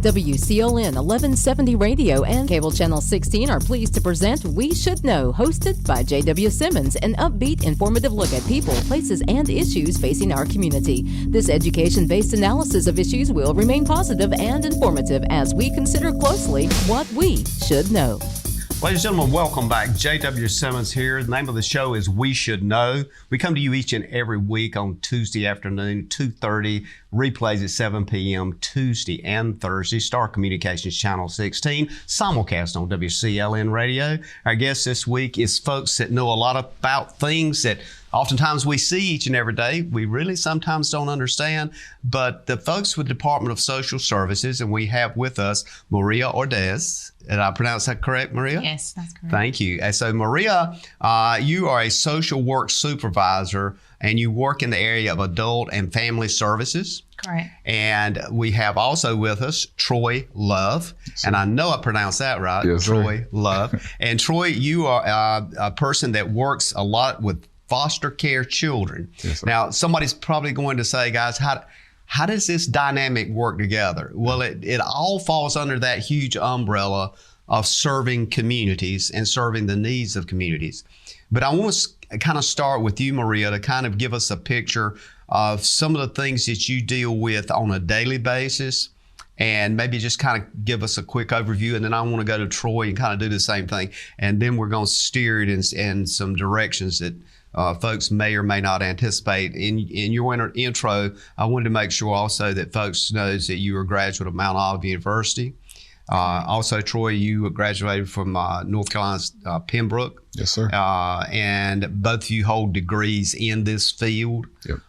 WCLN 1170 Radio and Cable Channel 16 are pleased to present We Should Know, hosted by J.W. Simmons, an upbeat, informative look at people, places, and issues facing our community. This education-based analysis of issues will remain positive and informative as we consider closely what we should know. Ladies and gentlemen, welcome back. J.W. Simmons here. The name of the show is We Should Know. We come to you each and every week on Tuesday afternoon, 2:30. Replays at 7 p.m. Tuesday and Thursday. Star Communications Channel 16. Simulcast on WCLN Radio. Our guest this week is folks that know a lot about things that oftentimes we see each and every day. We really sometimes don't understand. But the folks with the Department of Social Services, and we have with us Maria Ordaz. Did I pronounce that correct, Maria? Yes, that's correct. Thank you. And so, Maria, you are a social work supervisor, and you work in the area of adult and family services. Correct. And we have also with us Troy Love, and I know I pronounced that right. Yes, Troy sir. Love. And Troy, you are a person that works a lot with foster care children. Yes, sir. Now, somebody's probably going to say, guys, how does this dynamic work together? Well, it all falls under that huge umbrella of serving communities and serving the needs of communities. But I want to kind of start with you, Maria, to kind of give us a picture of some of the things that you deal with on a daily basis, and maybe just kind of give us a quick overview. And then I want to go to Troy and kind of do the same thing. And then we're going to steer it in some directions that folks may or may not anticipate. In your intro, I wanted to make sure also that folks knows that you are a graduate of Mount Olive University. Also, Troy, you graduated from North Carolina's Pembroke. Yes, sir. And both of you hold degrees in this field. Yep.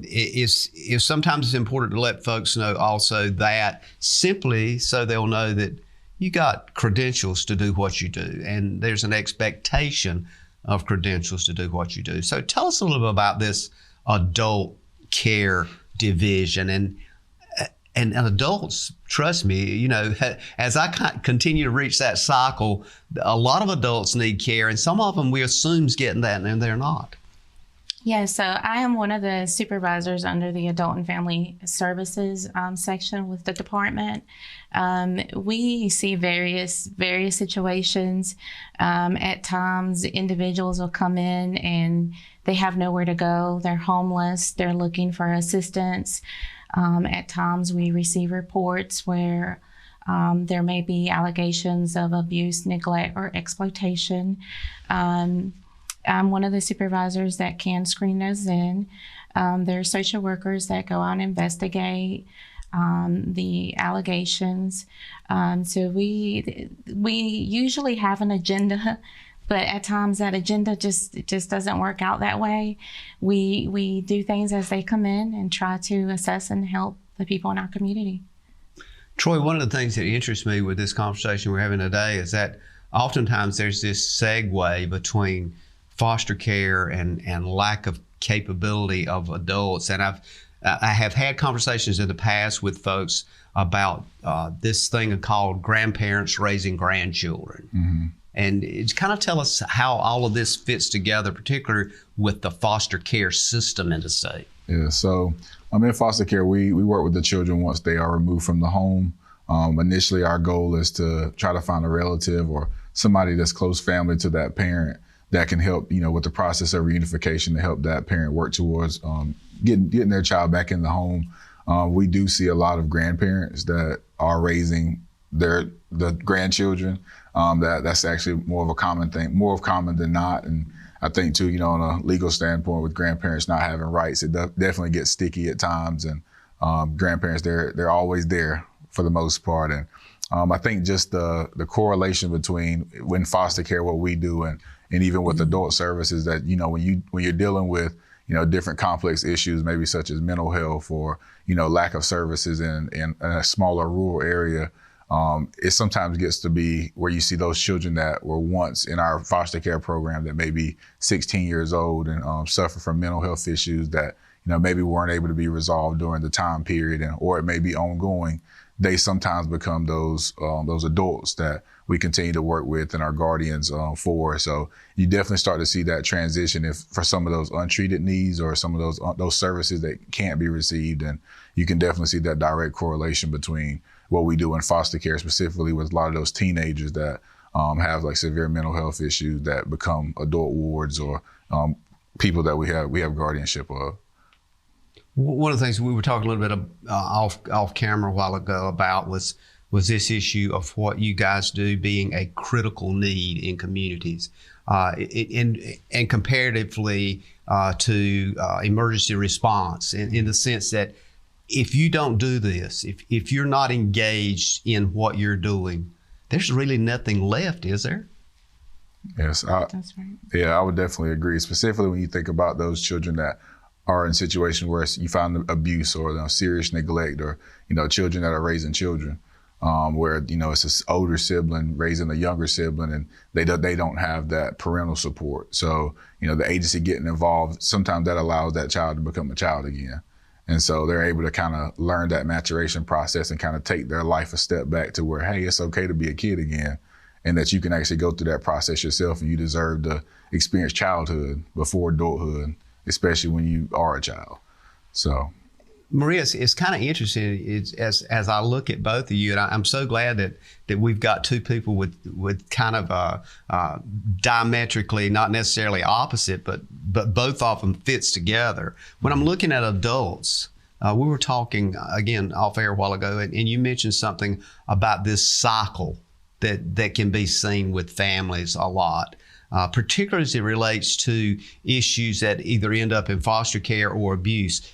It's sometimes it's important to let folks know also that, simply so they'll know that you got credentials to do what you do, and there's an expectation of credentials to do what you do. So tell us a little bit about this adult care division. And adults, trust me, you know, as I continue to reach that cycle, a lot of adults need care, and some of them we assume is getting that, and they're not. Yeah, so I am one of the supervisors under the Adult and Family Services section with the department. We see various situations. At times, individuals will come in and they have nowhere to go. They're homeless. They're looking for assistance. At times, we receive reports where there may be allegations of abuse, neglect, or exploitation. I'm one of the supervisors that can screen those in. There are social workers that go out and investigate the allegations. So we usually have an agenda, but at times that agenda just doesn't work out that way. We do things as they come in and try to assess and help the people in our community. Troy, one of the things that interests me with this conversation we're having today is that oftentimes there's this segue between foster care and lack of capability of adults. And I have had conversations in the past with folks about this thing called grandparents raising grandchildren. Mm-hmm. And it's kind of tell us how all of this fits together, particularly with the foster care system in the state. Yeah, so in foster care, we work with the children once they are removed from the home. Initially, our goal is to try to find a relative or somebody that's close family to that parent that can help, with the process of reunification to help that parent work towards getting their child back in the home. We do see a lot of grandparents that are raising the grandchildren. That's actually more of a common thing, more common than not. And I think too, on a legal standpoint, with grandparents not having rights, it definitely gets sticky at times. And grandparents, they're always there for the most part. And I think just the correlation between in foster care, what we do, and even with adult services, that when you're dealing with different complex issues, maybe such as mental health or lack of services in a smaller rural area, it sometimes gets to be where you see those children that were once in our foster care program that may be 16 years old and suffer from mental health issues that maybe weren't able to be resolved during the time period, or it may be ongoing. They sometimes become those adults that we continue to work with and our guardians for. So you definitely start to see that transition for some of those untreated needs or some of those services that can't be received. And you can definitely see that direct correlation between what we do in foster care, specifically with a lot of those teenagers that have like severe mental health issues that become adult wards or people that we have guardianship of. One of the things we were talking a little bit off camera a while ago about was this issue of what you guys do being a critical need in communities, and comparatively to emergency response, in the sense that if you don't do this, if you're not engaged in what you're doing, there's really nothing left, is there? Yes, that's right. Yeah, I would definitely agree, specifically when you think about those children that are in situations where you find abuse or serious neglect, or children that are raising children, where it's an older sibling raising a younger sibling, and they don't have that parental support. So the agency getting involved, sometimes that allows that child to become a child again, and so they're able to kind of learn that maturation process and kind of take their life a step back to where, hey, it's okay to be a kid again, and that you can actually go through that process yourself, and you deserve to experience childhood before adulthood, especially when you are a child. So, Maria, it's kind of interesting as I look at both of you, and I'm so glad that we've got two people with kind of diametrically, not necessarily opposite, but both of them fits together. When I'm looking at adults, we were talking again off air a while ago, and you mentioned something about this cycle that can be seen with families a lot. Particularly as it relates to issues that either end up in foster care or abuse.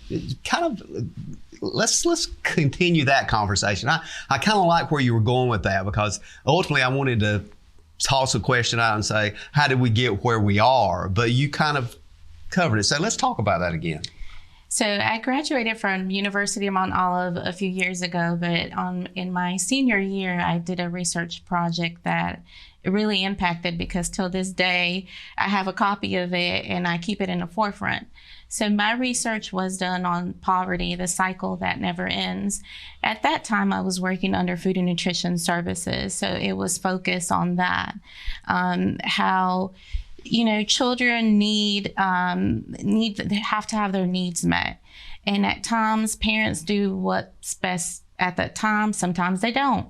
Let's continue that conversation. I kind of like where you were going with that, because ultimately I wanted to toss a question out and say, how did we get where we are? But you kind of covered it. So let's talk about that again. So I graduated from University of Mount Olive a few years ago, but in my senior year, I did a research project that it really impacted, because till this day, I have a copy of it and I keep it in the forefront. So my research was done on poverty, the cycle that never ends. At that time, I was working under Food and Nutrition Services, so it was focused on that, how children have to have their needs met. And at times, parents do what's best at that time. Sometimes they don't.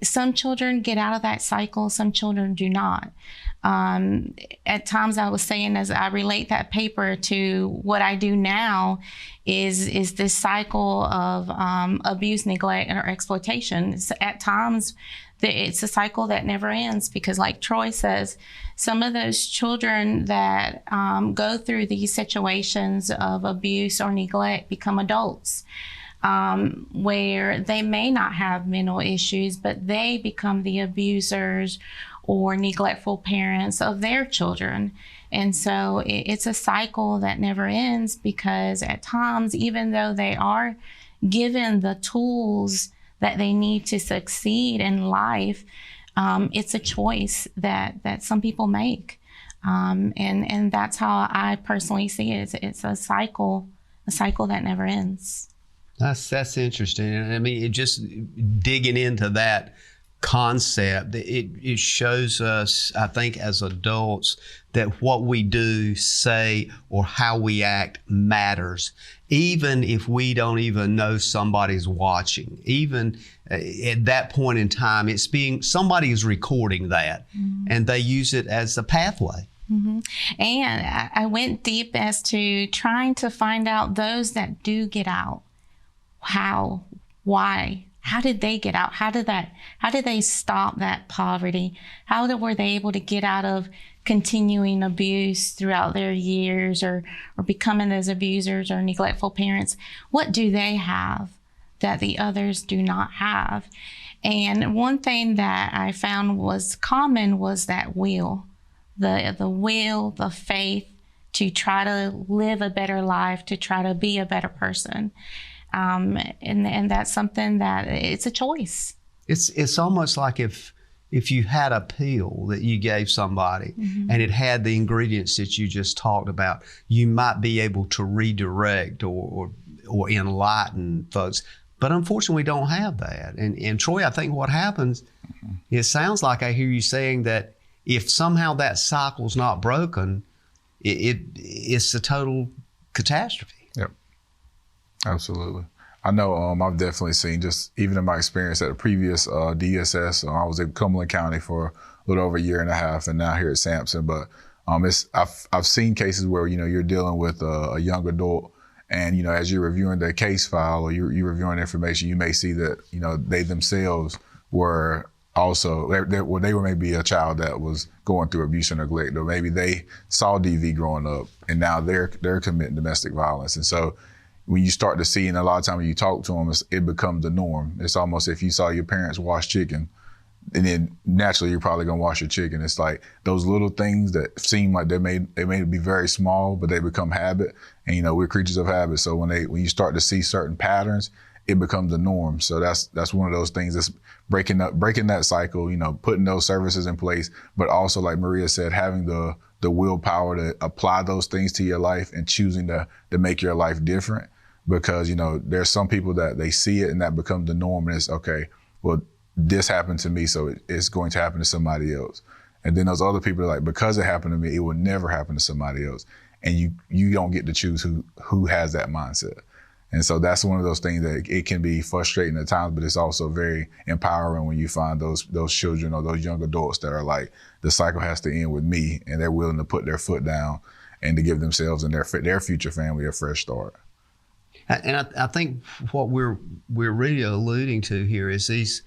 Some children get out of that cycle. Some children do not. At times, I was saying, as I relate that paper to what I do now, is this cycle of abuse, neglect, or exploitation. At times, it's a cycle that never ends, because like Troy says, some of those children that go through these situations of abuse or neglect become adults, where they may not have mental issues, but they become the abusers or neglectful parents of their children. And so it's a cycle that never ends, because at times, even though they are given the tools that they need to succeed in life, it's a choice that some people make. And that's how I personally see it. It's a cycle that never ends. That's interesting. I mean, it just digging into that concept, it shows us, I think, as adults, that what we do, say, or how we act matters, even if we don't even know somebody's watching. Even at that point in time, somebody is recording that, and they use it as a pathway. Mm-hmm. And I went deep as to trying to find out those that do get out. How? Why? How did they get out? How did they stop that poverty? How were they able to get out of continuing abuse throughout their years, or becoming those abusers or neglectful parents? What do they have that the others do not have? And one thing that I found was common was that will, the will, the faith to try to live a better life, to try to be a better person. And that's something that it's a choice. It's almost like if if you had a pill that you gave somebody and it had the ingredients that you just talked about, you might be able to redirect or enlighten folks. But unfortunately, we don't have that. And Troy, I think what happens, it sounds like I hear you saying that if somehow that cycle's not broken, it's a total catastrophe. Yep, absolutely. I know I've definitely seen, just even in my experience at the previous DSS, I was in Cumberland County for a little over a year and a half, and now here at Sampson. But I've seen cases where, you're dealing with a young adult, and, as you're reviewing their case file or you're reviewing information, you may see that, they themselves were also, they were maybe a child that was going through abuse or neglect, or maybe they saw DV growing up and now they're committing domestic violence. And so when you start to see, and a lot of times when you talk to them, it becomes the norm. It's almost if you saw your parents wash chicken, and then naturally you're probably gonna wash your chicken. It's like those little things that seem like they may be very small, but they become habit. And we're creatures of habit. So when you start to see certain patterns, it becomes the norm. So that's one of those things that's breaking that cycle, putting those services in place, but also, like Maria said, having the willpower to apply those things to your life and choosing to make your life different. Because, there's some people that they see it and that becomes the norm, and it's okay, well, this happened to me, so it's going to happen to somebody else. And then those other people are like, because it happened to me, it will never happen to somebody else. And you don't get to choose who has that mindset. And so that's one of those things that it can be frustrating at times, but it's also very empowering when you find those children or those young adults that are like, the cycle has to end with me, and they're willing to put their foot down and to give themselves and their future family a fresh start. And I think what we're really alluding to here is these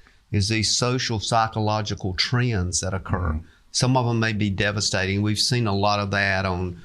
social psychological trends that occur. Some of them may be devastating. We've seen a lot of that on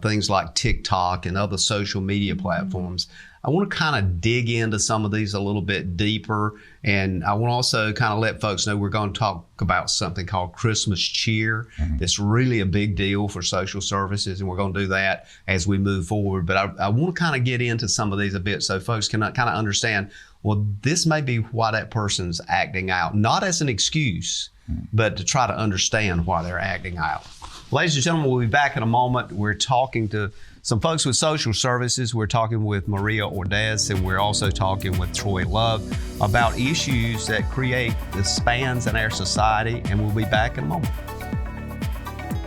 things like TikTok and other social media platforms. I want to kind of dig into some of these a little bit deeper. And I want to also kind of let folks know we're going to talk about something called Christmas cheer. That's really a big deal for social services, and we're going to do that as we move forward. But I want to kind of get into some of these a bit so folks can kind of understand, well, this may be why that person's acting out, not as an excuse, but to try to understand why they're acting out. Ladies and gentlemen, we'll be back in a moment. We're talking to some folks with social services. We're talking with Maria Ordaz, and we're also talking with Troy Love about issues that create the spans in our society, and we'll be back in a moment.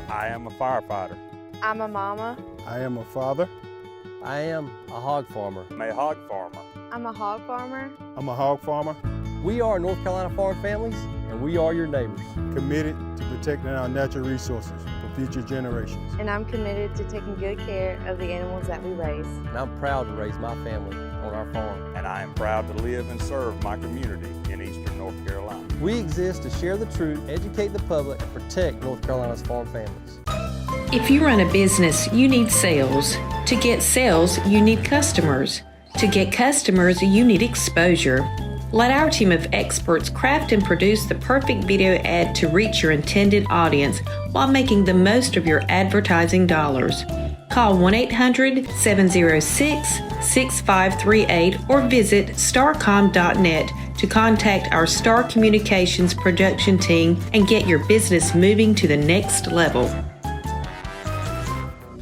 I am a firefighter. I'm a mama. I am a father. I am a hog farmer. I'm a hog farmer. I'm a hog farmer. I'm a hog farmer. We are North Carolina Farm Families, and we are your neighbors. Committed to protecting our natural resources for future generations. And I'm committed to taking good care of the animals that we raise. And I'm proud to raise my family on our farm. And I am proud to live and serve my community in Eastern North Carolina. We exist to share the truth, educate the public, and protect North Carolina's farm families. If you run a business, you need sales. To get sales, you need customers. To get customers, you need exposure. Let our team of experts craft and produce the perfect video ad to reach your intended audience while making the most of your advertising dollars. Call 1-800-706-6538 or visit starcom.net to contact our Star Communications production team and get your business moving to the next level.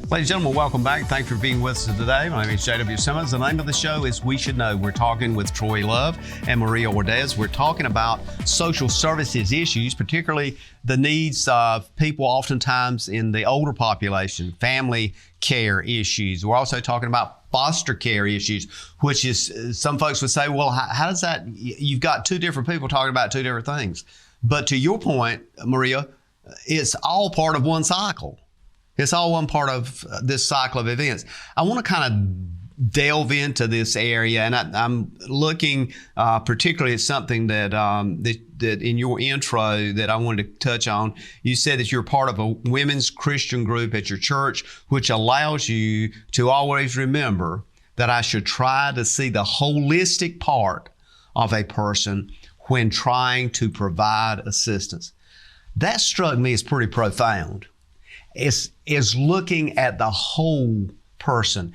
Ladies and gentlemen, welcome back. Thanks for being with us today. My name is J.W. Simmons. The name of the show is We Should Know. We're talking with Troy Love and Maria Ordaz. We're talking about social services issues, particularly the needs of people oftentimes in the older population, family care issues. We're also talking about foster care issues, which is, some folks would say, well, how does that, you've got two different people talking about two different things. But to your point, Maria, it's all part of one cycle. It's all one part of this cycle of events. I want to kind of delve into this area, and I'm looking particularly at something that in your intro that I wanted to touch on. You said that you're part of a women's Christian group at your church, which allows you to always remember that I should try to see the holistic part of a person when trying to provide assistance. That struck me as pretty profound. Is looking at the whole person.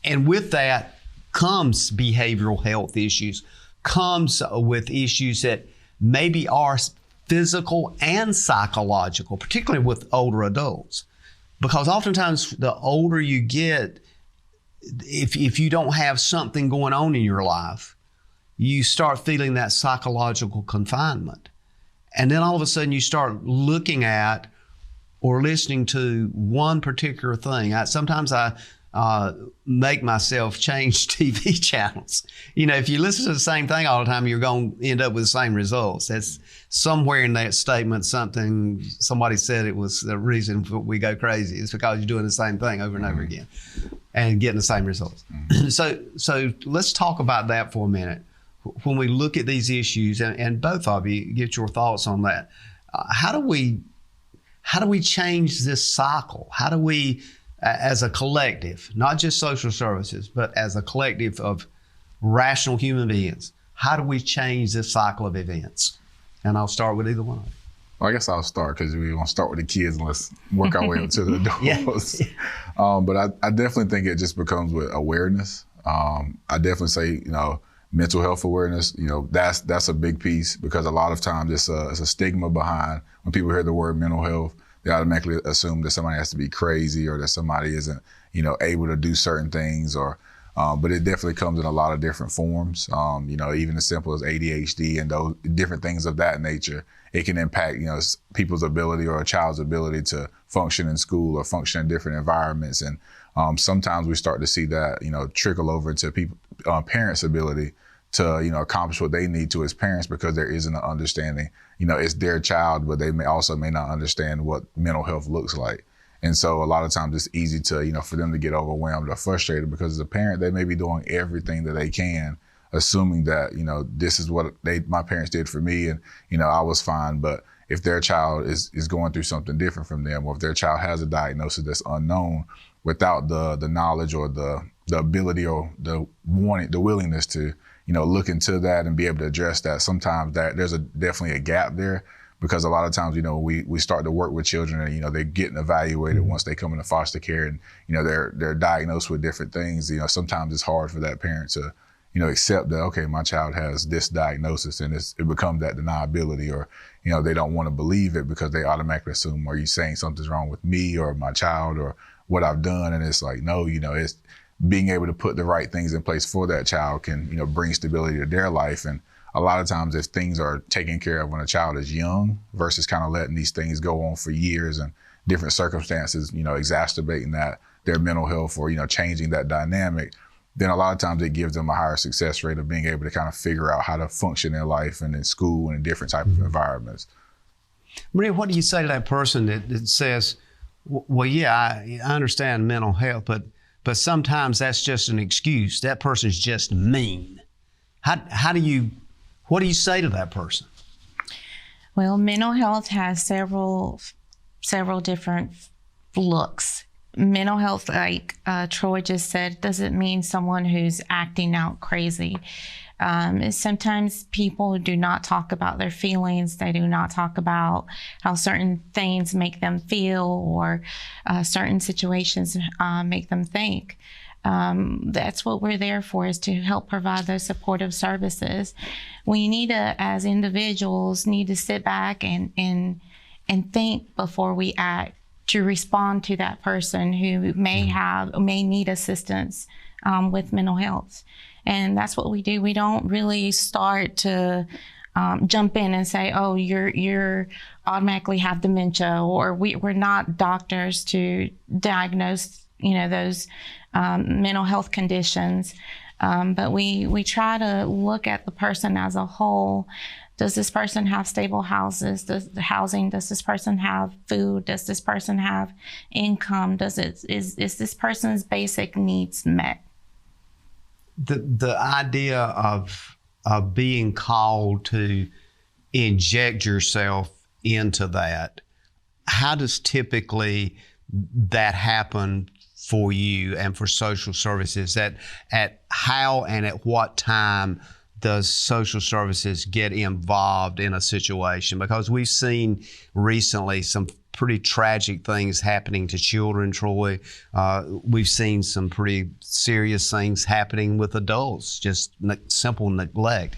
And with that comes behavioral health issues, comes with issues that maybe are physical and psychological, particularly with older adults. Because oftentimes the older you get, if you don't have something going on in your life, you start feeling that psychological confinement. And then all of a sudden you start looking at or listening to one particular thing. Sometimes I make myself change TV channels. You know, if you listen to the same thing all the time, you're going to end up with the same results. That's somewhere in that statement, somebody said it was the reason we go crazy. It's because you're doing the same thing over and over again and getting the same results. So let's talk about that for a minute. When we look at these issues, and both of you get your thoughts on that, how do we change this cycle? How do we, as a collective, not just social services, but as a collective of rational human beings, how do we change this cycle of events? And I'll start with either one of you. Well, I guess I'll start because we want to start with the kids and let's work our way up to the adults. But I definitely think it just becomes with awareness. I definitely say, mental health awareness, that's a big piece, because a lot of times it's a stigma behind when people hear the word mental health. They automatically assume that somebody has to be crazy or that somebody isn't, able to do certain things, but it definitely comes in a lot of different forms. Even as simple as ADHD and those different things of that nature, it can impact, people's ability or a child's ability to function in school or function in different environments. And sometimes we start to see that, trickle over to parents' ability to, accomplish what they need to as parents, because there isn't an understanding, it's their child, but they may not understand what mental health looks like. And so a lot of times it's easy to, for them to get overwhelmed or frustrated, because as a parent, they may be doing everything that they can, assuming that, this is what my parents did for me and, I was fine. But if their child is going through something different from them, or if their child has a diagnosis that's unknown, without the knowledge or the ability or the willingness to, look into that and be able to address that, sometimes that there's definitely a gap there. Because a lot of times, we start to work with children and, they're getting evaluated once they come into foster care and, they're diagnosed with different things. Sometimes it's hard for that parent to, accept that, okay, my child has this diagnosis, and it becomes that deniability, or, they don't want to believe it because they automatically assume, are you saying something's wrong with me or my child or what I've done? And it's like, no, it's being able to put the right things in place for that child can, bring stability to their life. And a lot of times if things are taken care of when a child is young versus kind of letting these things go on for years and different circumstances, exacerbating their mental health or, changing that dynamic, then a lot of times it gives them a higher success rate of being able to kind of figure out how to function in life and in school and in different types of environments. Maria, what do you say to that person that says, well, yeah, I understand mental health, but sometimes that's just an excuse. That person's just mean. What do you say to that person? Well, mental health has several different looks. Mental health, like Troy just said, doesn't mean someone who's acting out crazy. Sometimes people do not talk about their feelings. They do not talk about how certain things make them feel, or certain situations make them think. That's what we're there for, is to help provide those supportive services. We need to, as individuals, need to sit back and think before we act, to respond to that person who may need assistance with mental health. And that's what we do. We don't really start to jump in and say, oh, you're automatically have dementia, or we're not doctors to diagnose, those mental health conditions. But we try to look at the person as a whole. Does this person have stable houses? Does this person have food? Does this person have income? Is this person's basic needs met? The idea of being called to inject yourself into that, how does typically that happen for you and for social services? At how and at what time does social services get involved in a situation? Because we've seen recently some pretty tragic things happening to children, Troy. We've seen some pretty serious things happening with adults, just simple neglect.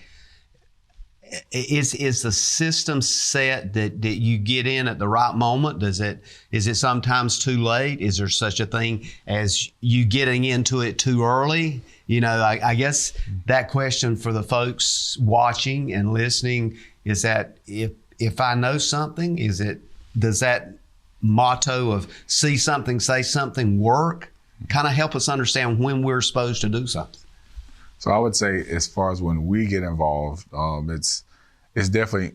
Is the system set that you get in at the right moment? Is it sometimes too late? Is there such a thing as you getting into it too early? I guess that question for the folks watching and listening is that if I know something, does that motto of see something, say something work? Kind of help us understand when we're supposed to do something. So I would say, as far as when we get involved, it's definitely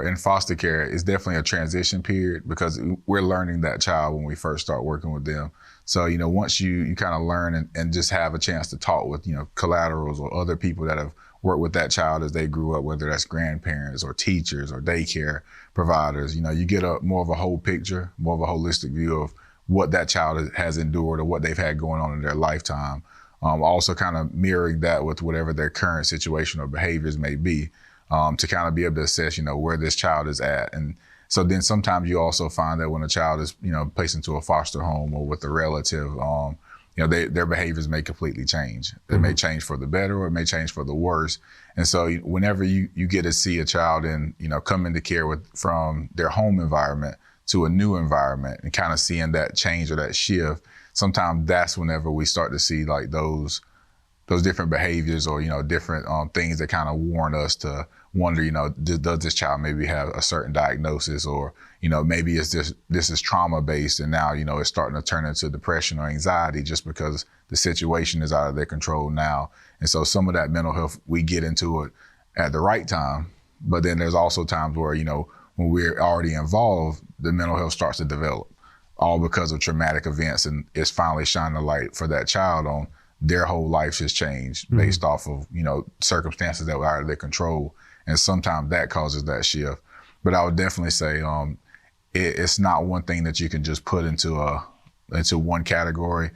in foster care, it's definitely a transition period because we're learning that child when we first start working with them. So, once you kind of learn and just have a chance to talk with, collaterals or other people that have worked with that child as they grew up, whether that's grandparents or teachers or daycare providers, you get more of a whole picture, more of a holistic view of what that child has endured or what they've had going on in their lifetime. Also kind of mirroring that with whatever their current situation or behaviors may be, to kind of be able to assess, where this child is at. And so then sometimes you also find that when a child is, placed into a foster home or with a relative, their behaviors may completely change. It may change for the better or it may change for the worse. And so whenever you get to see a child come into care from their home environment to a new environment and kind of seeing that change or that shift, sometimes that's whenever we start to see like those different behaviors or, different things that kind of warn us to wonder, does this child maybe have a certain diagnosis or, maybe this is trauma based and now, it's starting to turn into depression or anxiety just because the situation is out of their control now. And so some of that mental health, we get into it at the right time, but then there's also times where, when we're already involved, the mental health starts to develop, all because of traumatic events, and it's finally shining a light for that child on their whole life has changed based off of, circumstances that were out of their control. And sometimes that causes that shift. But I would definitely say it's not one thing that you can just put into one category,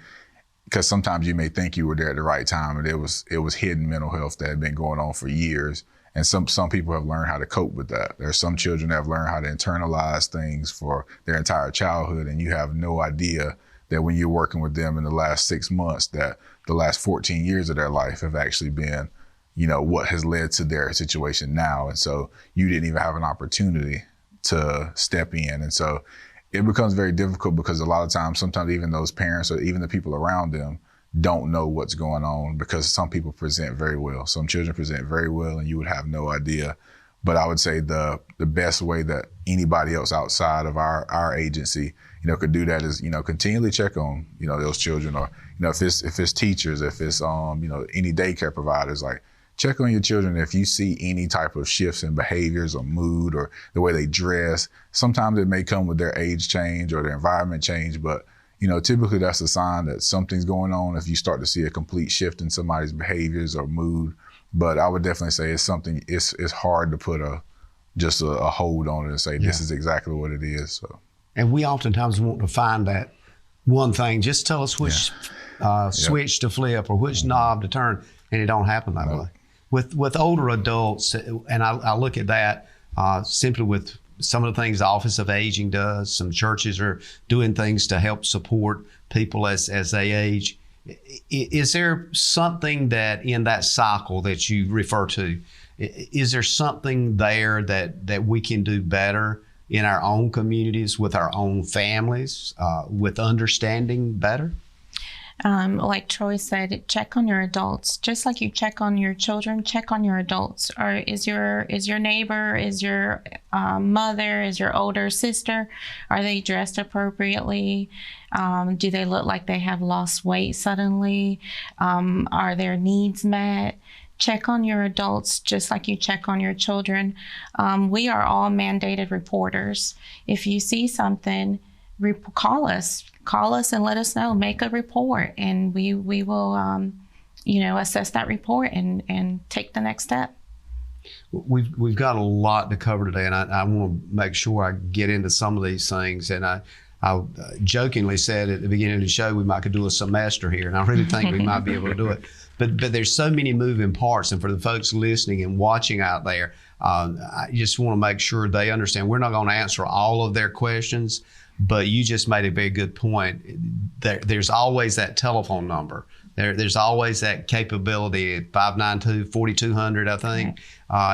because sometimes you may think you were there at the right time and it was hidden mental health that had been going on for years. And some people have learned how to cope with that. There's some children that have learned how to internalize things for their entire childhood, and you have no idea that when you're working with them in the last 6 months, that the last 14 years of their life have actually been, what has led to their situation now. And so you didn't even have an opportunity to step in. And so it becomes very difficult because a lot of times, sometimes even those parents or even the people around them don't know what's going on, because some people present very well. Some children present very well and you would have no idea. But I would say the best way that anybody else outside of our agency, could do that is, continually check on, those children, or, if it's teachers, if it's, any daycare providers, like check on your children. If you see any type of shifts in behaviors or mood or the way they dress, sometimes it may come with their age change or their environment change, but typically that's a sign that something's going on if you start to see a complete shift in somebody's behaviors or mood. But I would definitely say it's hard to put a hold on it and say, this is exactly what it is. So. And we oftentimes want to find that one thing. Just tell us which switch to flip or which knob to turn, and it don't happen that way. With older adults, and I look at that simply with some of the things the Office of Aging does. Some churches are doing things to help support people as they age. Is there something that in that cycle that you refer to, is there something there that we can do better in our own communities, with our own families, with understanding better? Like Troy said, check on your adults. Just like you check on your children, check on your adults. Or is your neighbor, is your mother, is your older sister, are they dressed appropriately? Do they look like they have lost weight suddenly? Are their needs met? Check on your adults just like you check on your children. We are all mandated reporters. If you see something, call us and let us know. Make a report, and we will assess that report and take the next step. We've got a lot to cover today, and I want to make sure I get into some of these things. And I jokingly said at the beginning of the show we might could do a semester here, and I really think we might be able to do it. But there's so many moving parts, and for the folks listening and watching out there, I just want to make sure they understand we're not going to answer all of their questions. But you just made a very good point. There's always that telephone number There's always that capability. 592-4200, I think,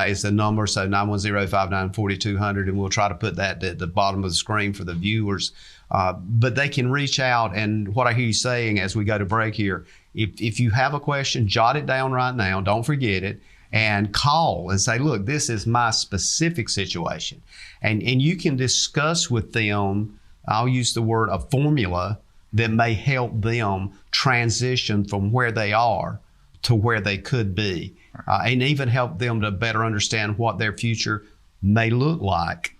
is the number. So 910-594-4200, and we'll try to put that at the bottom of the screen for the viewers. But they can reach out, and what I hear you saying as we go to break here, if you have a question, jot it down right now. Don't forget it. And call and say, look, this is my specific situation. And you can discuss with them, I'll use the word, a formula that may help them transition from where they are to where they could be, and even help them to better understand what their future may look like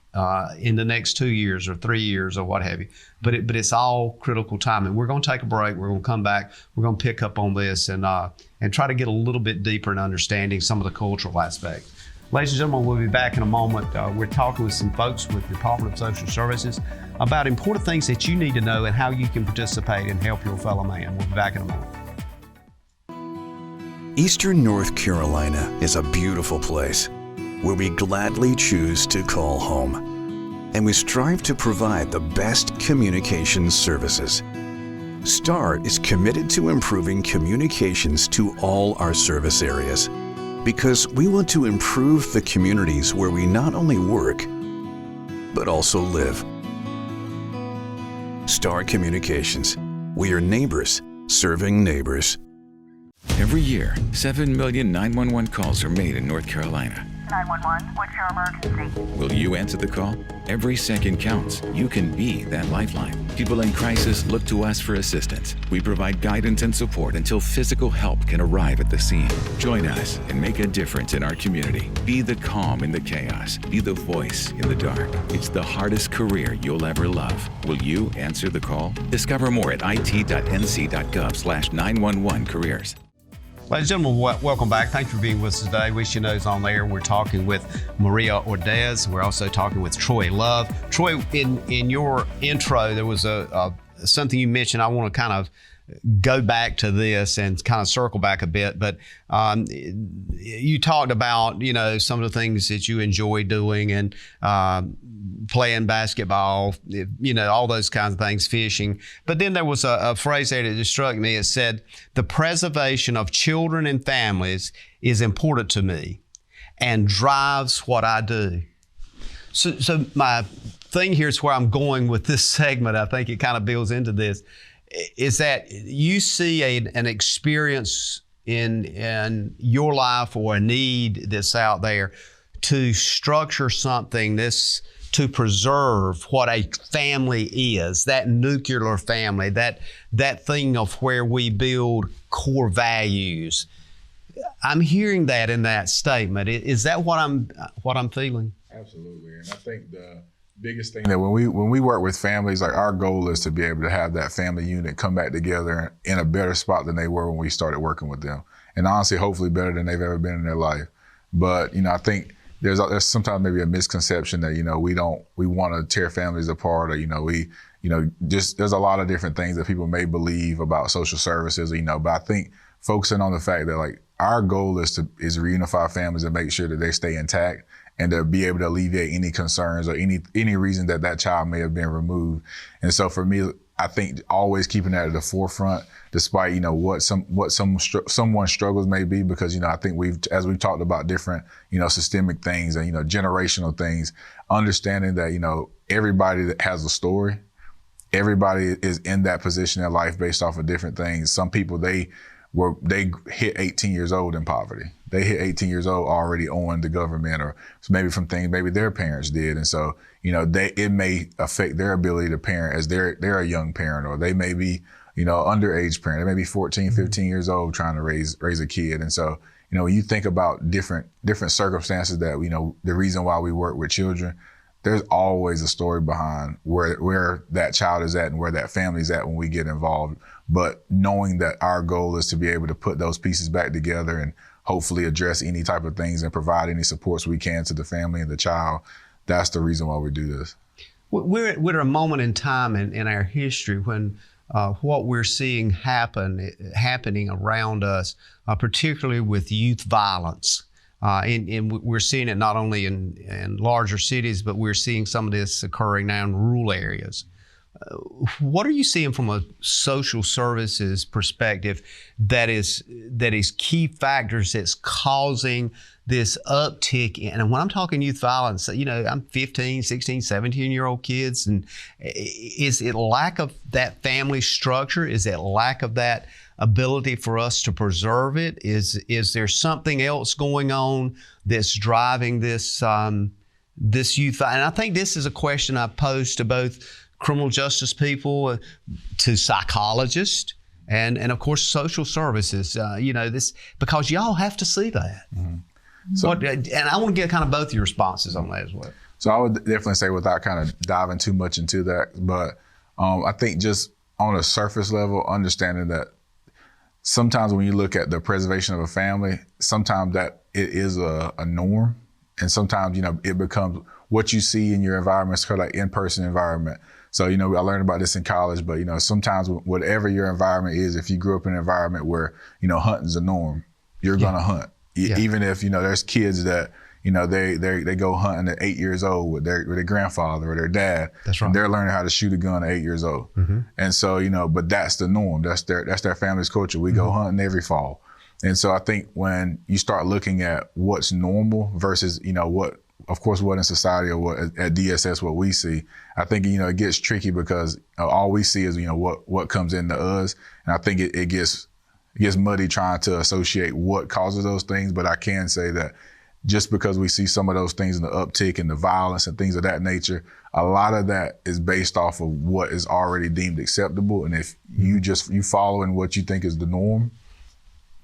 in the next 2 years or 3 years or what have you. But it's all critical time. And we're going to take a break. We're going to come back. We're going to pick up on this and try to get a little bit deeper in understanding some of the cultural aspects. Ladies and gentlemen, we'll be back in a moment. We're talking with some folks with the Department of Social Services about important things that you need to know and how you can participate and help your fellow man. We'll be back in a moment. Eastern North Carolina is a beautiful place where we gladly choose to call home, and we strive to provide the best communications services. STAR is committed to improving communications to all our service areas because we want to improve the communities where we not only work, but also live. STAR Communications. We are neighbors serving neighbors. Every year, 7 million 911 calls are made in North Carolina. 911, what's your emergency? Will you answer the call? Every second counts. You can be that lifeline. People in crisis look to us for assistance. We provide guidance and support until physical help can arrive at the scene. Join us and make a difference in our community. Be the calm in the chaos. Be the voice in the dark. It's the hardest career you'll ever love. Will you answer the call? Discover more at it.nc.gov/911careers. Ladies and gentlemen, welcome back. Thanks for being with us today. We Should Know's on there. We're talking with Maria Ordaz. We're also talking with Troy Love. Troy, in your intro, there was something you mentioned. I want to kind of go back to this and kind of circle back a bit. But you talked about, some of the things that you enjoy doing and playing basketball, all those kinds of things, fishing. But then there was a phrase there that just struck me. It said, the preservation of children and families is important to me and drives what I do. So my thing here is where I'm going with this segment. I think it kind of builds into this, is that you see an experience in your life or a need that's out there to structure something to preserve what a family is, that nuclear family, that thing of where we build core values. I'm hearing that in that statement. Is that what I'm feeling? Absolutely, and I think the biggest thing that when we work with families, like our goal is to be able to have that family unit come back together in a better spot than they were when we started working with them, and honestly, hopefully better than they've ever been in their life. But I think there's sometimes maybe a misconception that we want to tear families apart, or just there's a lot of different things that people may believe about social services, but I think focusing on the fact that like our goal is to reunify families and make sure that they stay intact and to be able to alleviate any concerns or any reason that child may have been removed. And so for me, I think always keeping that at the forefront, despite what someone's struggles may be, because I think as we've talked about different systemic things and generational things, understanding that everybody that has a story, everybody is in that position in life based off of different things. Some people they hit 18 years old in poverty. They hit 18 years old already owing the government, or maybe from things maybe their parents did. And so, it may affect their ability to parent as they're a young parent, or they may be, underage parent. They may be 14, 15 years old trying to raise a kid. And so, when you think about different circumstances that, the reason why we work with children, there's always a story behind where that child is at and where that family's at when we get involved. But knowing that our goal is to be able to put those pieces back together and hopefully address any type of things and provide any supports we can to the family and the child, that's the reason why we do this. We're at a moment in time in our history when what we're seeing happening around us, particularly with youth violence, and we're seeing it not only in larger cities, but we're seeing some of this occurring now in rural areas. What are you seeing from a social services perspective that is key factors that's causing this uptick in, and when I'm talking youth violence, I'm 15, 16, 17-year-old kids, and is it lack of that family structure? Is it lack of that ability for us to preserve it? Is there something else going on that's driving this youth? And I think this is a question I pose to both criminal justice people, to psychologists, and of course social services. This, because y'all have to see that. Mm-hmm. So, and I want to get kind of both your responses on that as well. So I would definitely say, without kind of diving too much into that, but I think just on a surface level, understanding that sometimes when you look at the preservation of a family, sometimes that it is a norm, and sometimes it becomes what you see in your environment. It's kind of like in-person environment. So I learned about this in college, but sometimes whatever your environment is, if you grew up in an environment where hunting's a norm, you're gonna hunt. Even if there's kids that they go hunting at 8 years old with their grandfather or their dad. That's right. And they're learning how to shoot a gun at 8 years old. Mm-hmm. And so but that's the norm. That's their family's culture. We go hunting every fall. And so I think when you start looking at what's normal versus what in society or what at DSS what we see, I think it gets tricky because all we see is what comes into us, and I think it gets muddy trying to associate what causes those things. But I can say that just because we see some of those things in the uptick and the violence and things of that nature, a lot of that is based off of what is already deemed acceptable. And if you following what you think is the norm,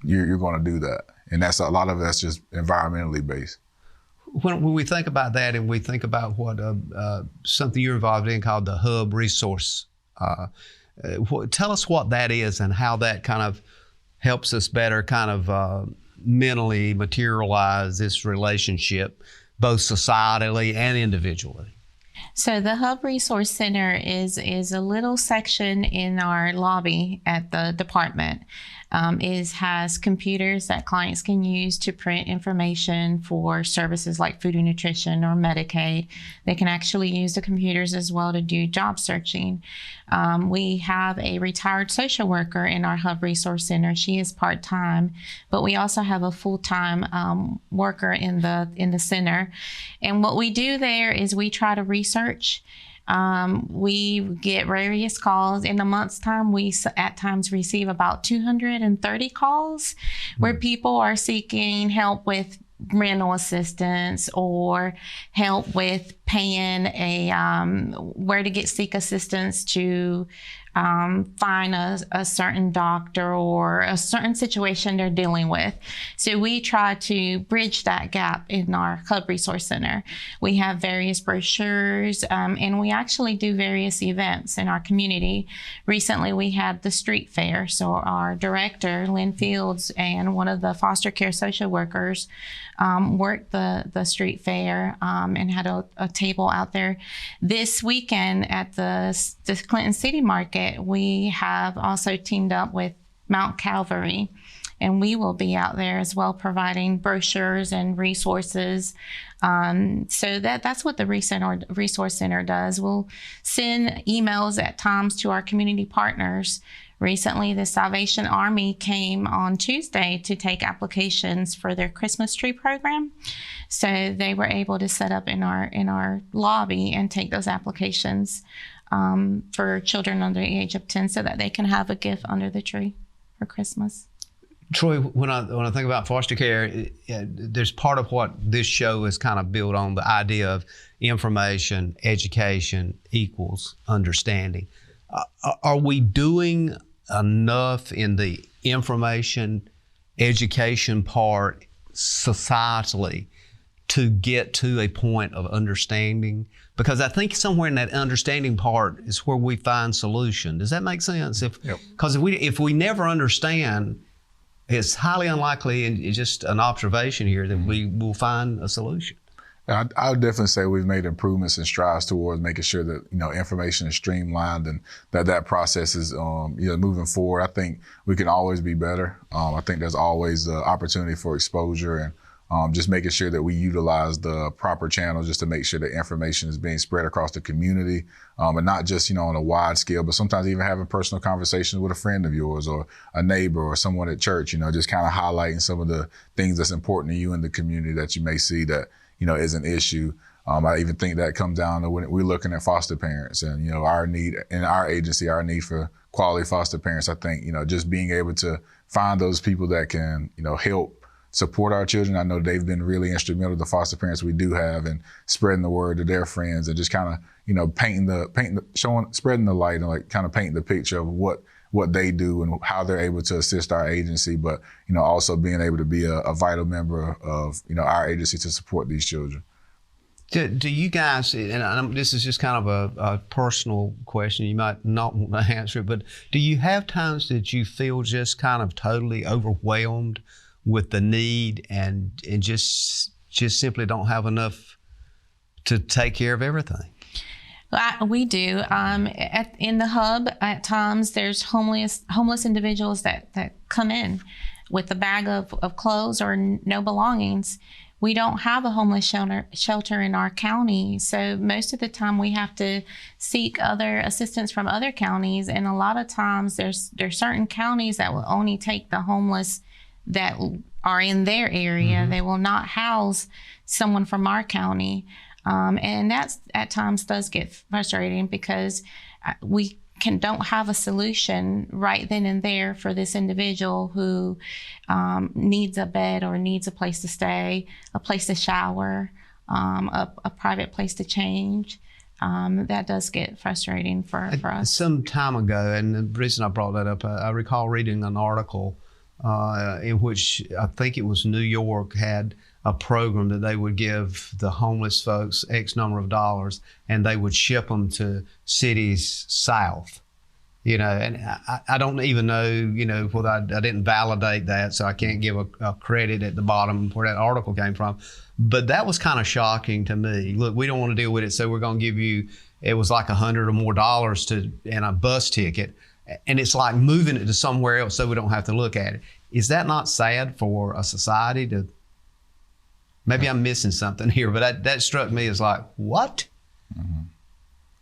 you're going to do that. And that's a lot of that's just environmentally based. When we think about that, and we think about what something you're involved in called the Hub resource, tell us what that is and how that kind of helps us better kind of mentally materialize this relationship, both societally and individually. So the Hub Resource Center is a little section in our lobby at the department. Has computers that clients can use to print information for services like food and nutrition or Medicaid. They can actually use the computers as well to do job searching. We have a retired social worker in our Hub Resource Center. She is part-time, but we also have a full-time worker in the center. And what we do there is we try to research. We get various calls. In a month's time, we at times receive about 230 calls where people are seeking help with rental assistance or help with paying where to seek assistance to find a certain doctor or a certain situation they're dealing with. So we try to bridge that gap in our Hub Resource Center. We have various brochures, and we actually do various events in our community. Recently, we had the street fair. So our director, Lynn Fields, and one of the foster care social workers worked the street fair and had a table out there. This weekend at the Clinton City Market, we have also teamed up with Mount Calvary, and we will be out there as well providing brochures and resources. So that's what the Resource Center does. We'll send emails at times to our community partners. Recently, the Salvation Army came on Tuesday to take applications for their Christmas tree program. So they were able to set up in our lobby and take those applications for children under the age of 10 so that they can have a gift under the tree for Christmas. Troy, when I think about foster care, there's part of what this show is kind of built on, the idea of information, education equals understanding. Are we doing enough in the information, education part societally to get to a point of understanding? Because I think somewhere in that understanding part is where we find solution. Does that make sense? Because if we never understand, it's highly unlikely, and it's just an observation here, that we will find a solution. I would definitely say we've made improvements and strides towards making sure that information is streamlined and that process is moving forward. I think we can always be better. I think there's always opportunity for exposure, and just making sure that we utilize the proper channels just to make sure that information is being spread across the community, and not just, on a wide scale, but sometimes even having personal conversations with a friend of yours or a neighbor or someone at church, just kind of highlighting some of the things that's important to you in the community that you may see that, is an issue. I even think that comes down to when we're looking at foster parents and, our need in our agency, our need for quality foster parents. I think, just being able to find those people that can, help support our children. I know they've been really instrumental, the foster parents we do have, in spreading the word to their friends and just kind of, spreading the light and like kind of painting the picture of what they do and how they're able to assist our agency, but, also being able to be a vital member of, our agency to support these children. Do you guys, and this is just kind of a personal question, you might not want to answer it, but do you have times that you feel just kind of totally overwhelmed with the need and just simply don't have enough to take care of everything? We do. In the hub, at times there's homeless individuals that come in with a bag of clothes or no belongings. We don't have a homeless shelter in our county, so most of the time we have to seek other assistance from other counties, and a lot of times there's certain counties that will only take the homeless that are in their area. Mm-hmm. They will not house someone from our county. And that at times does get frustrating because we don't have a solution right then and there for this individual who needs a bed or needs a place to stay, a place to shower, a private place to change. That does get frustrating for us. Some time ago, and the reason I brought that up, I recall reading an article in which I think it was New York had a program that they would give the homeless folks X number of dollars and they would ship them to cities south, and I don't even know, whether I didn't validate that, so I can't give a credit at the bottom where that article came from. But that was kind of shocking to me. Look, we don't want to deal with it, so we're going to give you, it was like $100 or more and a bus ticket. And it's like moving it to somewhere else so we don't have to look at it. Is that not sad for a society to, maybe I'm missing something here, but that struck me as like, what? Mm-hmm.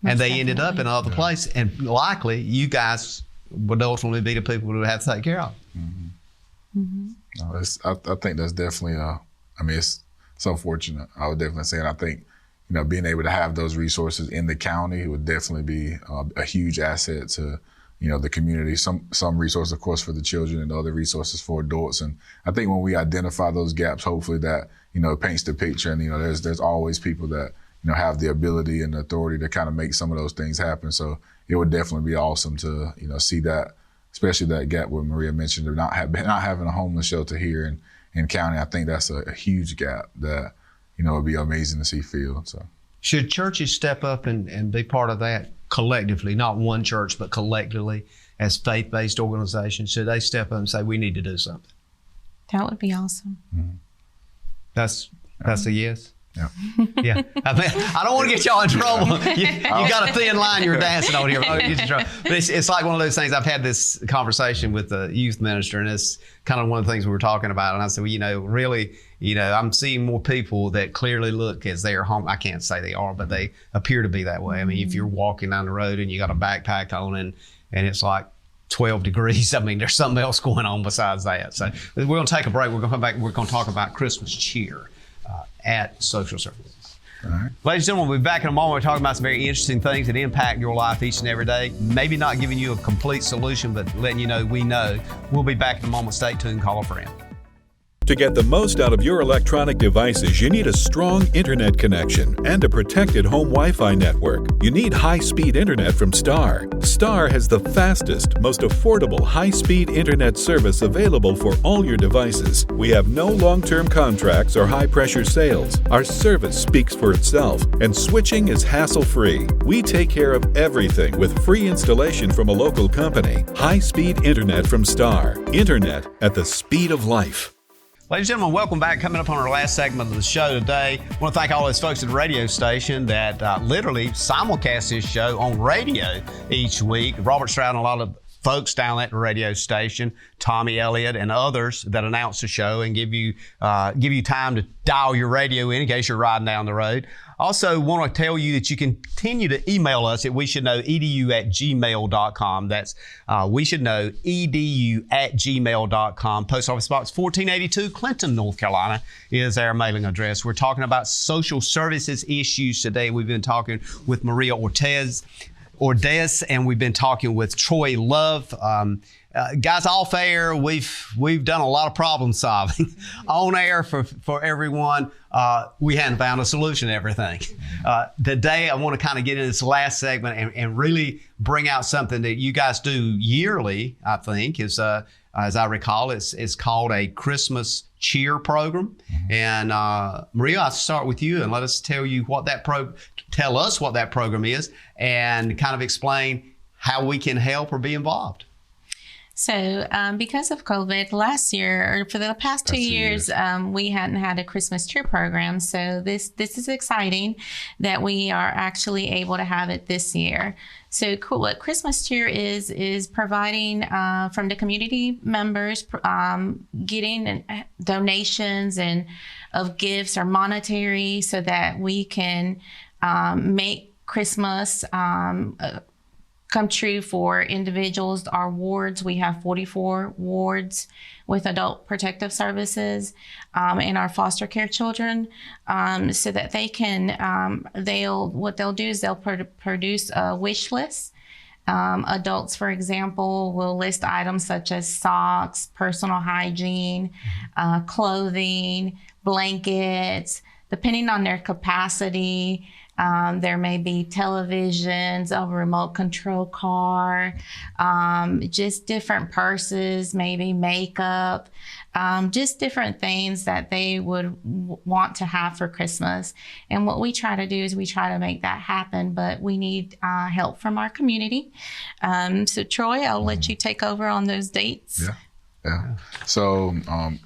And they ended up in another place, and likely you guys would ultimately be the people who would have to take care of. Mm-hmm. Mm-hmm. No, I think that's definitely, it's so fortunate. I would definitely say, and I think, being able to have those resources in the county would definitely be a huge asset to, the community. Some resources, of course, for the children and other resources for adults. And I think when we identify those gaps, hopefully that, it paints the picture. And, there's always people that, have the ability and the authority to kind of make some of those things happen. So it would definitely be awesome to, see that, especially that gap where Maria mentioned of not having a homeless shelter here in county. I think that's a huge gap that, would be amazing to see filled. So should churches step up and be part of that collectively, not one church, but collectively as faith-based organizations? Should they step up and say, we need to do something? That would be awesome. Mm-hmm. That's a yes? Yeah. Yeah. I don't want to get y'all in trouble. You got a thin line you're dancing on here. But it's like one of those things. I've had this conversation with the youth minister, and it's kind of one of the things we were talking about. And I said, well, really, I'm seeing more people that clearly look as they are home. I can't say they are, but they appear to be that way. I mean, if you're walking down the road and you got a backpack on and it's like 12 degrees, there's something else going on besides that. So we're going to take a break. We're going to come back. We're going to talk about Christmas cheer at Social Services. All right. Ladies and gentlemen, we'll be back in a moment. We're talking about some very interesting things that impact your life each and every day. Maybe not giving you a complete solution, but letting you know we know. We'll be back in a moment. Stay tuned. Call a friend. To get the most out of your electronic devices, you need a strong internet connection and a protected home Wi-Fi network. You need high-speed internet from Star. Star has the fastest, most affordable high-speed internet service available for all your devices. We have no long-term contracts or high-pressure sales. Our service speaks for itself, and switching is hassle-free. We take care of everything with free installation from a local company. High-speed internet from Star. Internet at the speed of life. Ladies and gentlemen, welcome back. Coming up on our last segment of the show today, I want to thank all those folks at the radio station that literally simulcast this show on radio each week. Robert Stroud and a lot of folks down at the radio station, Tommy Elliott and others that announce the show and give you time to dial your radio in case you're riding down the road. Also want to tell you that you can continue to email us at weshouldknowedu@gmail.com. That's weshouldknowedu@gmail.com. Post Office Box 1482, Clinton, North Carolina is our mailing address. We're talking about social services issues today. We've been talking with Maria Ordaz, and we've been talking with Troy Love. Guys, off air, we've done a lot of problem solving. On air for everyone, we hadn't found a solution to everything. Today, I want to kind of get in this last segment and really bring out something that you guys do yearly, I think, is as I recall, it's called a Christmas cheer program. And Maria, I'll start with you and let us tell us what that program is and kind of explain how we can help or be involved. So because of COVID last year, or for the past 2 years, we hadn't had a Christmas cheer program. So this is exciting that we are actually able to have it this year. So what Christmas cheer is providing from the community members, getting donations and of gifts or monetary so that we can make Christmas come true for individuals. Our wards, we have 44 wards with adult protective services and our foster care children, so that they can, what they'll do is they'll produce a wish list. Adults, for example, will list items such as socks, personal hygiene, clothing, blankets, depending on their capacity. There may be televisions, a remote control car, just different purses, maybe makeup, just different things that they would want to have for Christmas. And what we try to do is we try to make that happen, but we need help from our community. So Troy, I'll let you take over on those dates. Yeah. So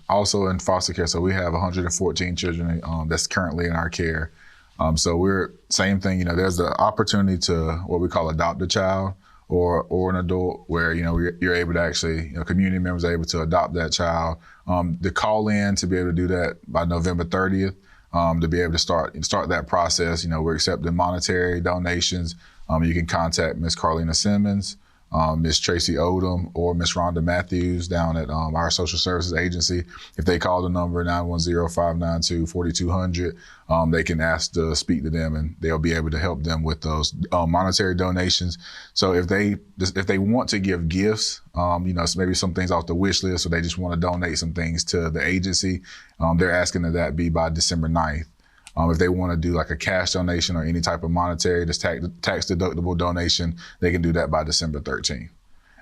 also in foster care, so we have 114 children that's currently in our care. So we're same thing, there's the opportunity to what we call adopt a child or an adult where, you're able to actually, community members are able to adopt that child. The call in to be able to do that by November 30th, to be able to start that process. We're accepting monetary donations. You can contact Miss Carlina Simmons, Miss Tracy Odom, or Miss Rhonda Matthews down at our social services agency. If they call the number 910-592-4200, they can ask to speak to them, and they'll be able to help them with those monetary donations. So if they want to give gifts, maybe some things off the wish list, or they just want to donate some things to the agency, they're asking that be by December 9th. If they want to do like a cash donation or any type of monetary, this tax deductible donation, they can do that by December 13th.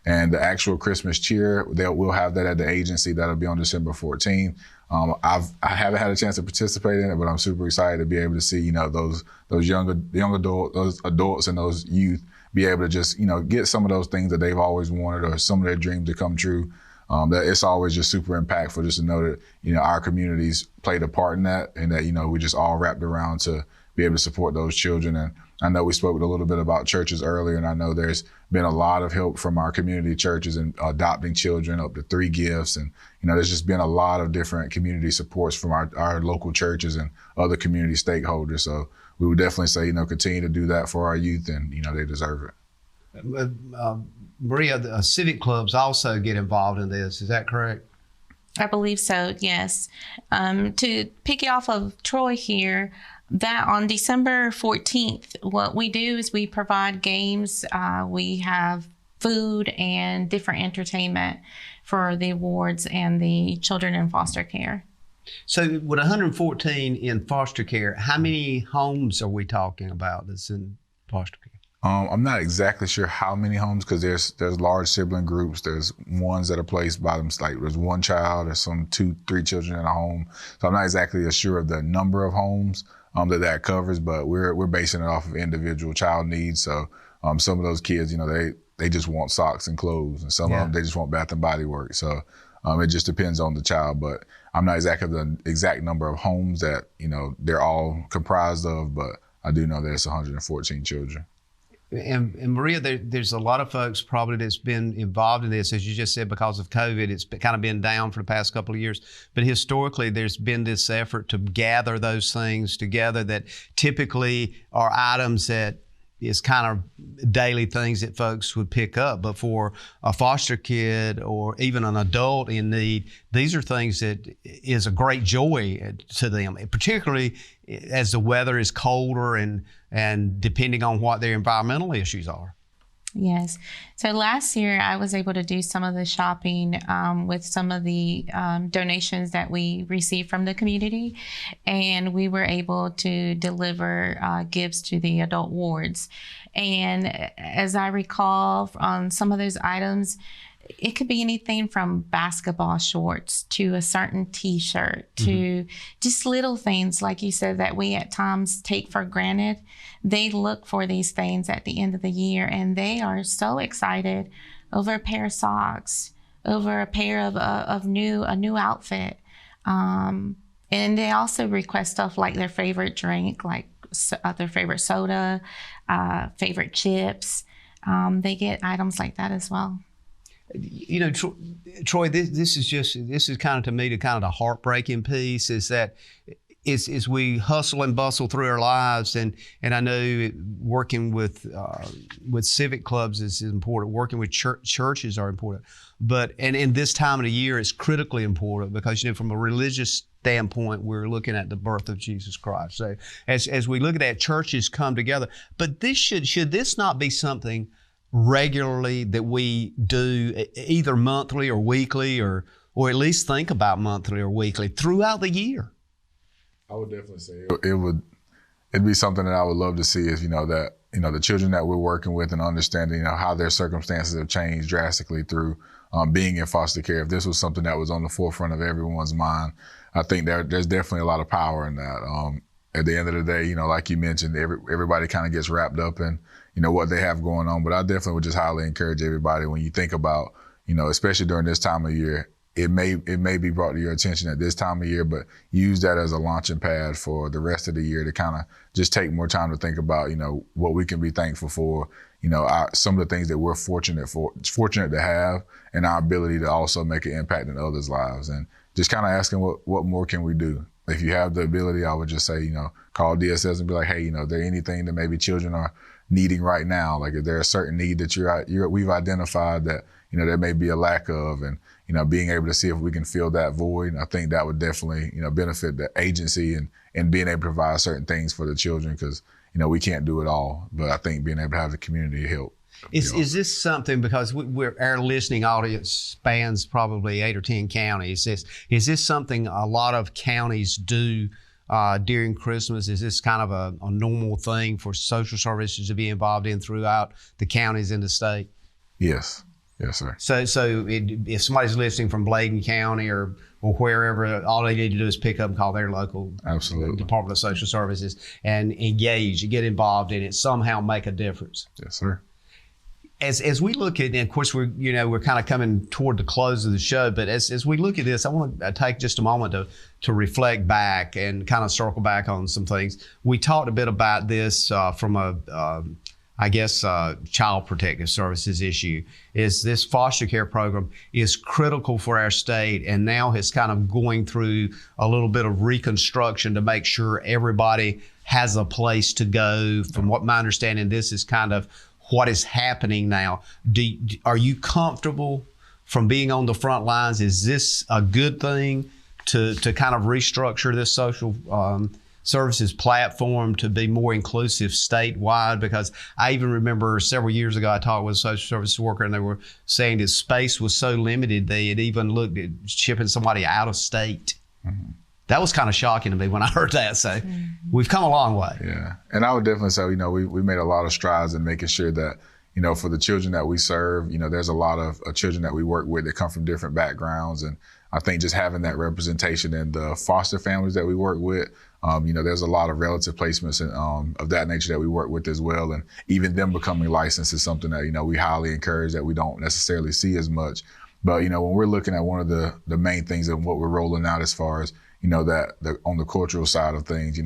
And the actual Christmas cheer, we'll have that at the agency. That'll be on December 14th. I haven't had a chance to participate in it, but I'm super excited to be able to see, those young adults, those adults and those youth be able to just, get some of those things that they've always wanted or some of their dreams to come true. That it's always just super impactful just to know that, our communities played a part in that, and that, we just all wrapped around to be able to support those children. And I know we spoke a little bit about churches earlier, and I know there's been a lot of help from our community churches in adopting children up to 3 gifts. And, there's just been a lot of different community supports from our local churches and other community stakeholders. So we would definitely say, continue to do that for our youth, and, they deserve it. Maria, civic clubs also get involved in this. Is that correct? I believe so, yes. To piggy off of Troy here, that on December 14th, what we do is we provide games. We have food and different entertainment for the wards and the children in foster care. So with 114 in foster care, how many homes are we talking about that's in foster care? I'm not exactly sure how many homes, because there's large sibling groups. There's ones that are placed by them, like there's one child, there's some 2-3 children in a home. So I'm not exactly sure of the number of homes that covers, but we're basing it off of individual child needs. So some of those kids, they just want socks and clothes, and some of them, they just want bath and body work. So it just depends on the child, but I'm not exactly the exact number of homes that, they're all comprised of, but I do know that it's 114 children. And Maria, there's a lot of folks probably that's been involved in this, as you just said, because of COVID. It's kind of been down for the past couple of years. But historically, there's been this effort to gather those things together that typically are items that is kind of daily things that folks would pick up. But for a foster kid or even an adult in need, these are things that is a great joy to them, particularly as the weather is colder and depending on what their environmental issues are. Yes. So last year I was able to do some of the shopping with some of the donations that we received from the community, and we were able to deliver gifts to the adult wards. And as I recall, on some of those items, it could be anything from basketball shorts to a certain T-shirt to just little things, like you said, that we at times take for granted. They look for these things at the end of the year, and they are so excited over a pair of socks, over a pair of a new outfit. And they also request stuff like their favorite drink, like their favorite soda, favorite chips. They get items like that as well. You know, Troy, this is kind of, to me, the kind of the heartbreaking piece is that is we hustle and bustle through our lives, and I know working with civic clubs is important, working with churches are important, but in this time of the year it's critically important because, you know, from a religious standpoint, we're looking at the birth of Jesus Christ. So as we look at that, churches come together, but this should this not be something regularly that we do either monthly or weekly, or at least think about monthly or weekly throughout the year? I would definitely say it'd be something that I would love to see is, the children that we're working with and understanding, how their circumstances have changed drastically through being in foster care. If this was something that was on the forefront of everyone's mind, I think there's definitely a lot of power in that. At the end of the day, like you mentioned, everybody kind of gets wrapped up in, what they have going on. But I definitely would just highly encourage everybody, when you think about, especially during this time of year, it may be brought to your attention at this time of year, but use that as a launching pad for the rest of the year to kind of just take more time to think about, what we can be thankful for, some of the things that we're fortunate to have, and our ability to also make an impact in others' lives. And just kind of asking what more can we do? If you have the ability, I would just say, call DSS and be like, hey, is there anything that maybe children are needing right now? Like, is there a certain need that we've identified that, there may be a lack of, and, being able to see if we can fill that void. I think that would definitely, benefit the agency and being able to provide certain things for the children, because, we can't do it all, but I think being able to have the community help. Is this something, because our listening audience spans probably 8 or 10 counties, is this something a lot of counties do during Christmas? Is this kind of a normal thing for social services to be involved in throughout the counties in the state? Yes. Yes, sir. So if somebody's listening from Bladen County or wherever, all they need to do is pick up and call their local Department of Social Services and engage, get involved in it, somehow make a difference. Yes, sir. As we look at, and of course we're kind of coming toward the close of the show, but as we look at this, I want to take just a moment to reflect back and kind of circle back on some things. We talked a bit about this from a Child Protective Services issue. Is this foster care program is critical for our state, and now it's kind of going through a little bit of reconstruction to make sure everybody has a place to go. From what my understanding, this is kind of what is happening now. Are you comfortable from being on the front lines? Is this a good thing to kind of restructure this social services platform to be more inclusive statewide? Because I even remember several years ago I talked with a social services worker, and they were saying that space was so limited they had even looked at shipping somebody out of state. Mm-hmm. That was kind of shocking to me when I heard that. So we've come a long way. Yeah, and I would definitely say, we made a lot of strides in making sure that, for the children that we serve, there's a lot of children that we work with that come from different backgrounds. And I think just having that representation in the foster families that we work with, there's a lot of relative placements of that nature that we work with as well. And even them becoming licensed is something that, we highly encourage, that we don't necessarily see as much. But, when we're looking at one of the main things of what we're rolling out as far as, on the cultural side of things,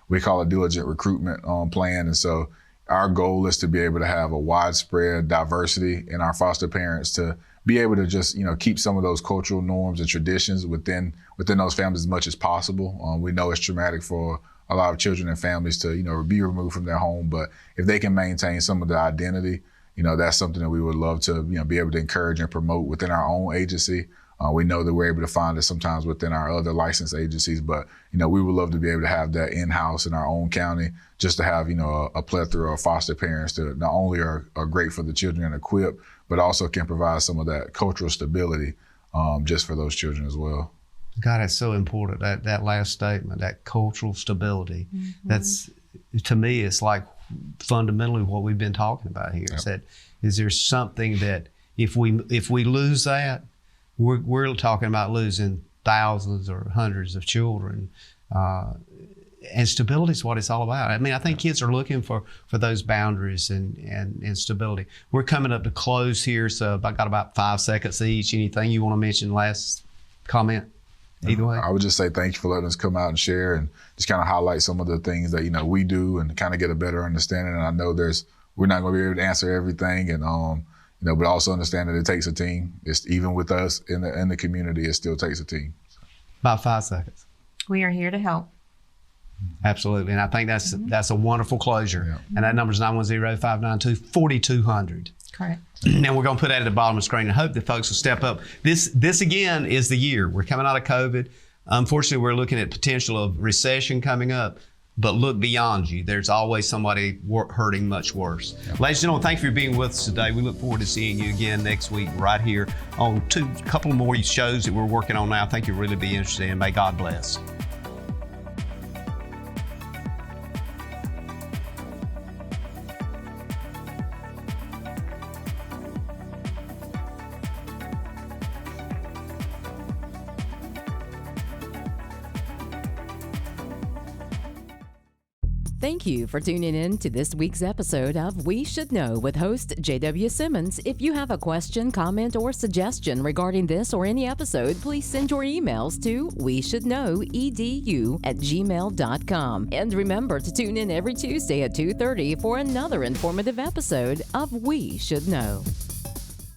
we call it diligent recruitment plan. And so our goal is to be able to have a widespread diversity in our foster parents to be able to just, keep some of those cultural norms and traditions within those families as much as possible. We know it's traumatic for a lot of children and families to, be removed from their home, but if they can maintain some of the identity, that's something that we would love to, be able to encourage and promote within our own agency. We know that we're able to find it sometimes within our other licensed agencies, but, we would love to be able to have that in-house in our own county, just to have, a plethora of foster parents that not only are great for the children and equipped, but also can provide some of that cultural stability just for those children as well. God, that's so important, that last statement, that cultural stability. Mm-hmm. That's, to me, it's like fundamentally what we've been talking about here. Yep. Is there something that if we lose that, we're talking about losing thousands or hundreds of children. And stability is what it's all about. I mean, I think kids are looking for those boundaries and stability. We're coming up to close here, so I got about 5 seconds each. Anything you want to mention, last comment? Either way. I would just say thank you for letting us come out and share and just kind of highlight some of the things that, we do and kind of get a better understanding. And I know we're not going to be able to answer everything, and but also understand that it takes a team. It's even with us in the community, it still takes a team. About 5 seconds. We are here to help. Absolutely, and I think that's a wonderful closure. Yeah. And that number is 910-592-4200. Correct. And we're going to put that at the bottom of the screen and hope that folks will step up. This again is the year. We're coming out of COVID. Unfortunately, we're looking at potential of recession coming up, but look beyond you. There's always somebody hurting much worse. Yeah. Ladies and gentlemen, thank you for being with us today. We look forward to seeing you again next week right here on a couple more shows that we're working on now. I think you'll really be interested in. May God bless. Thank you for tuning in to this week's episode of We Should Know with host J.W. Simmons. If you have a question, comment, or suggestion regarding this or any episode, please send your emails to weshouldknowedu@gmail.com. And remember to tune in every Tuesday at 2:30 for another informative episode of We Should Know.